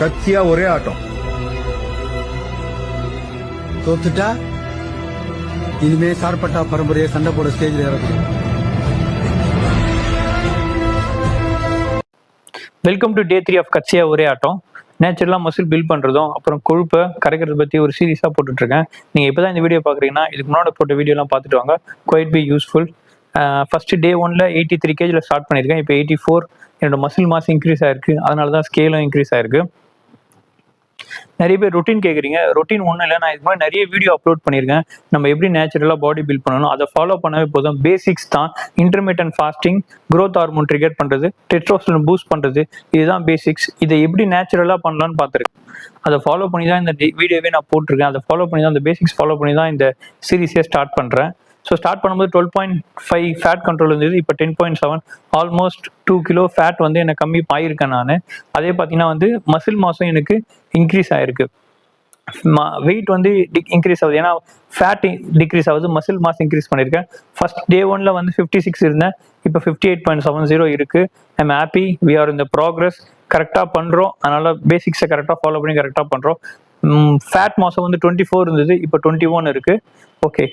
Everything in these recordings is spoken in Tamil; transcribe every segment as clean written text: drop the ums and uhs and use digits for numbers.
கட்சியா ஒரே ஆட்டம். தோத்துட்டா இனிமே சார்பட்டா பரம்பரையை சண்டை போட ஸ்டேஜ்ல இறக்கும். வெல்கம் டு டே 3 ஆஃப் கட்சியா ஒரே ஆட்டம். நேச்சுரலாக மசில் பில்ட் பண்ணுறதும் அப்புறம் கொழுப்பை கரைக்கிறத பற்றி ஒரு சீரியஸாக போட்டுட்ருக்கேன். நீங்கள் இப்போ தான் இந்த வீடியோ பார்க்குறீங்கன்னா இதுக்கு முன்னாடி போட்ட வீடியோலாம் பார்த்துட்டு வாங்க. Quite be useful. First day 1ல் 83 kg ஸ்டார்ட் பண்ணியிருக்கேன். இப்போ 84. என்னோட மசில் மாஸ் இன்க்ரீஸ் ஆயிருக்கு. அதனால தான் ஸ்கேலும் இன்க்ரீஸ் ஆயிருக்கு. நிறைய பேர் ரொட்டீன் கேட்குறீங்க. ரொட்டீன் ஒன்றும் இல்லை, நான் இது மாதிரி நிறைய வீடியோ அப்லோட் பண்ணியிருக்கேன். நம்ம எப்படி நேச்சுரலாக பாடி பில்ட் பண்ணணும் அதை ஃபாலோ பண்ணவே போதும். பேசிக்ஸ் தான். Intermittent fasting, growth hormone trigger பண்ணுறது, டெஸ்டோஸ்டெரான் பூஸ்ட் பண்ணுறது, இதுதான் பேசிக்ஸ். இதை எப்படி நேச்சுரலாக பண்ணலான்னு பார்த்துருக்கேன். அதை ஃபாலோ பண்ணி தான் இந்த வீடியோவே நான் போட்டிருக்கேன். அதை ஃபாலோ பண்ணி தான், அந்த பேசிக்ஸ் ஃபாலோ பண்ணி தான் இந்த சீரீஸே ஸ்டார்ட் பண்ணுறேன். ஸோ ஸ்டார்ட் பண்ணும்போது 12.5 ஃபேட் கண்ட்ரோல் இருந்தது. இப்போ 10.7, ஆல்மோஸ்ட் 2 kg ஃபேட் வந்து எனக்கு கம்மி ஆகியிருக்கேன் நான். அதே பார்த்தீங்கன்னா வந்து மசில் மாஸும் எனக்கு இன்க்ரீஸ் ஆகிருக்கு. வெயிட் வந்து இன்க்ரீஸ் ஆகுது, ஏன்னா ஃபேட் டிக்ரீஸ் ஆகுது, மசில் மாஸ் இன்க்ரீஸ் பண்ணியிருக்கேன். ஃபர்ஸ்ட் டே 1ல் வந்து 56 இருந்தேன், இப்போ 58.70 இருக்குது. I'm happy. வி ஆர் இந்த ப்ராக்ரஸ். கரெக்டாக பண்ணுறோம். அதனால் பேசிக்ஸை கரெக்டாக ஃபாலோ பண்ணி கரெக்டாக பண்ணுறோம். ஃபேட் மாசம் வந்து 24 இருந்தது, இப்போ 21 இருக்குது. ஓகே,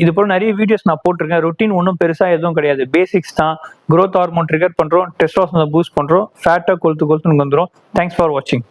இது போல நிறைய வீடியோஸ் நான் போட்டிருக்கேன். ரொட்டீன் ஒன்றும் பெருசாக எதுவும் கிடையாது. பேசிக்ஸ் தான். க்ரோத் ஹார்மோன் ட்ரிகர் பண்ணுறோம், டெஸ்டோஸ்டெரான் பூஸ்ட் பண்ணுறோம், ஃபேட்டை கொழுத்து வந்துடும். தேங்க்ஸ் ஃபார் வாட்சிங்.